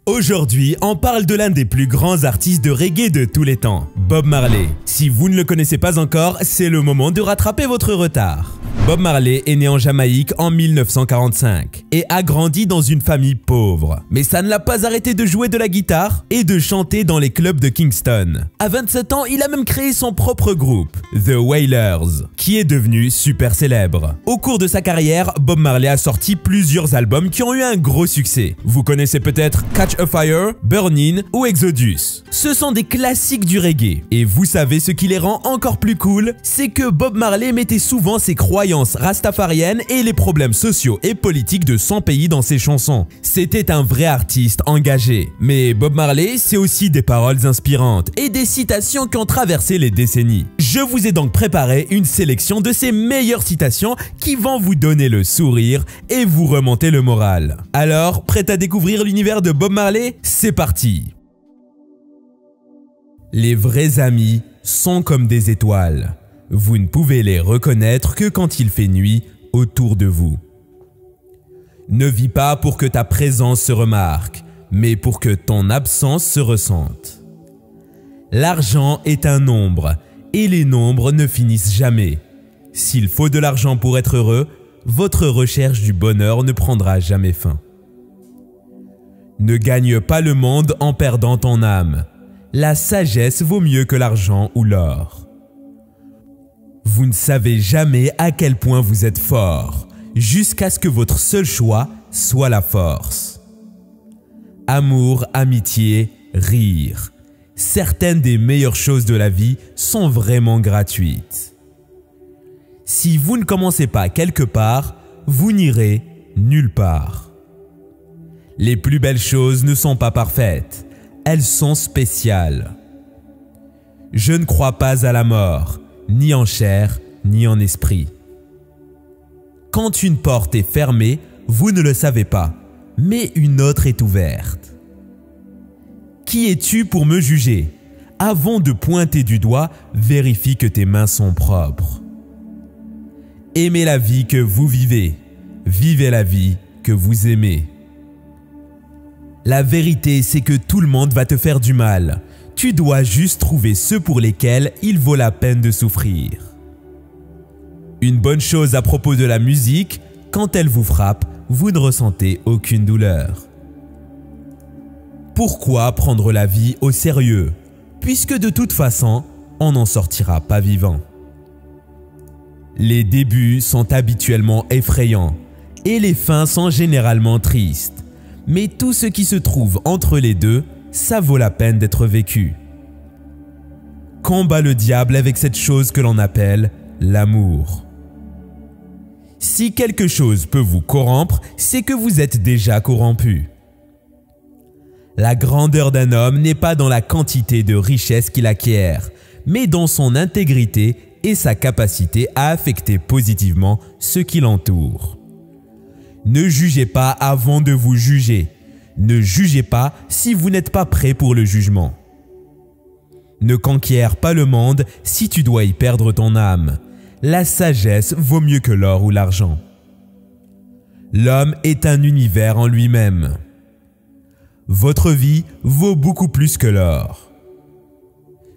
Aujourd'hui, on parle de l'un des plus grands artistes de reggae de tous les temps, Bob Marley. Si vous ne le connaissez pas encore, c'est le moment de rattraper votre retard. Bob Marley est né en Jamaïque en 1945 et a grandi dans une famille pauvre. Mais ça ne l'a pas arrêté de jouer de la guitare et de chanter dans les clubs de Kingston. À 27 ans, il a même créé son propre groupe, The Wailers, qui est devenu super célèbre. Au cours de sa carrière, Bob Marley a sorti plusieurs albums qui ont eu un gros succès. Vous connaissez peut-être Catch a Fire, Burnin' ou Exodus. Ce sont des classiques du reggae. Et vous savez ce qui les rend encore plus cool? C'est que Bob Marley mettait souvent ses croyances rastafariennes et les problèmes sociaux et politiques de son pays dans ses chansons. C'était un vrai artiste engagé. Mais Bob Marley, c'est aussi des paroles inspirantes et des citations qui ont traversé les décennies. Je vous ai donc préparé une sélection de ses meilleures citations qui vont vous donner le sourire et vous remonter le moral. Alors, prêt à découvrir l'univers de Bob Marley? C'est parti! Les vrais amis sont comme des étoiles. Vous ne pouvez les reconnaître que quand il fait nuit autour de vous. Ne vis pas pour que ta présence se remarque, mais pour que ton absence se ressente. L'argent est un nombre, et les nombres ne finissent jamais. S'il faut de l'argent pour être heureux, votre recherche du bonheur ne prendra jamais fin. Ne gagne pas le monde en perdant ton âme. La sagesse vaut mieux que l'argent ou l'or. Vous ne savez jamais à quel point vous êtes fort, jusqu'à ce que votre seul choix soit la force. Amour, amitié, rire. Certaines des meilleures choses de la vie sont vraiment gratuites. Si vous ne commencez pas quelque part, vous n'irez nulle part. Les plus belles choses ne sont pas parfaites, elles sont spéciales. Je ne crois pas à la mort, ni en chair, ni en esprit. Quand une porte est fermée, vous ne le savez pas, mais une autre est ouverte. Qui es-tu pour me juger? Avant de pointer du doigt, vérifie que tes mains sont propres. Aimez la vie que vous vivez, vivez la vie que vous aimez. La vérité, c'est que tout le monde va te faire du mal. Tu dois juste trouver ceux pour lesquels il vaut la peine de souffrir. Une bonne chose à propos de la musique, quand elle vous frappe, vous ne ressentez aucune douleur. Pourquoi prendre la vie au sérieux, puisque de toute façon, on n'en sortira pas vivant. Les débuts sont habituellement effrayants et les fins sont généralement tristes, mais tout ce qui se trouve entre les deux, ça vaut la peine d'être vécu. Combat le diable avec cette chose que l'on appelle l'amour. Si quelque chose peut vous corrompre, c'est que vous êtes déjà corrompu. La grandeur d'un homme n'est pas dans la quantité de richesse qu'il acquiert, mais dans son intégrité et sa capacité à affecter positivement ceux qui l'entourent. Ne jugez pas avant de vous juger. Ne jugez pas si vous n'êtes pas prêt pour le jugement. Ne conquiers pas le monde si tu dois y perdre ton âme. La sagesse vaut mieux que l'or ou l'argent. L'homme est un univers en lui-même. Votre vie vaut beaucoup plus que l'or.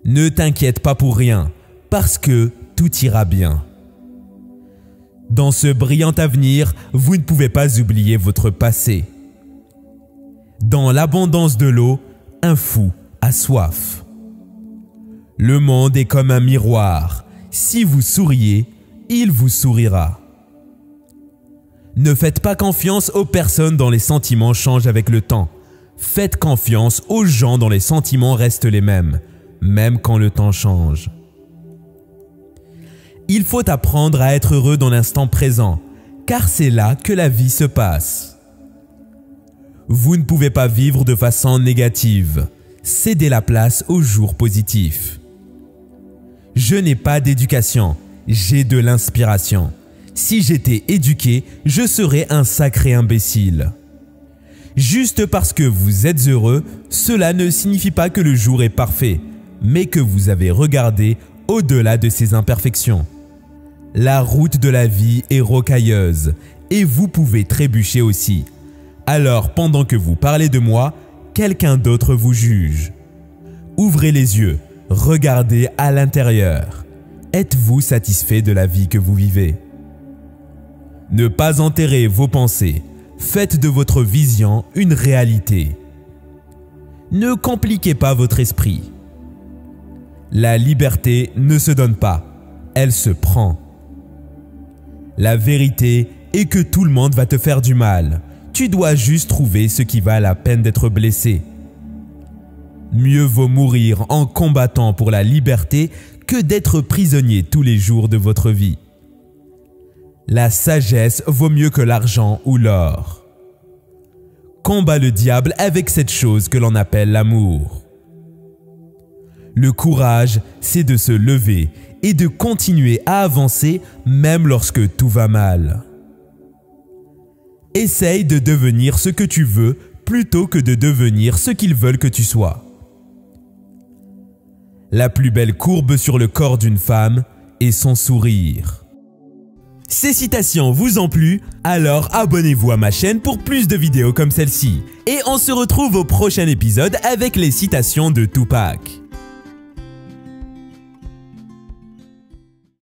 Ne t'inquiète pas pour rien, parce que tout ira bien. Dans ce brillant avenir, vous ne pouvez pas oublier votre passé. Dans l'abondance de l'eau, un fou a soif. Le monde est comme un miroir. Si vous souriez, il vous sourira. Ne faites pas confiance aux personnes dont les sentiments changent avec le temps. Faites confiance aux gens dont les sentiments restent les mêmes, même quand le temps change. Il faut apprendre à être heureux dans l'instant présent, car c'est là que la vie se passe. Vous ne pouvez pas vivre de façon négative. Cédez la place aux jours positifs. Je n'ai pas d'éducation, j'ai de l'inspiration. Si j'étais éduqué, je serais un sacré imbécile. Juste parce que vous êtes heureux, cela ne signifie pas que le jour est parfait, mais que vous avez regardé au-delà de ses imperfections. La route de la vie est rocailleuse et vous pouvez trébucher aussi. Alors, pendant que vous parlez de moi, quelqu'un d'autre vous juge. Ouvrez les yeux, regardez à l'intérieur. Êtes-vous satisfait de la vie que vous vivez? Ne pas enterrer vos pensées. Faites de votre vision une réalité. Ne compliquez pas votre esprit. La liberté ne se donne pas, elle se prend. La vérité est que tout le monde va te faire du mal. Tu dois juste trouver ce qui va la peine d'être blessé. Mieux vaut mourir en combattant pour la liberté que d'être prisonnier tous les jours de votre vie. La sagesse vaut mieux que l'argent ou l'or. Combat le diable avec cette chose que l'on appelle l'amour. Le courage, c'est de se lever et de continuer à avancer même lorsque tout va mal. Essaye de devenir ce que tu veux plutôt que de devenir ce qu'ils veulent que tu sois. La plus belle courbe sur le corps d'une femme est son sourire. Ces citations vous ont plu? Alors abonnez-vous à ma chaîne pour plus de vidéos comme celle-ci. Et on se retrouve au prochain épisode avec les citations de Tupac.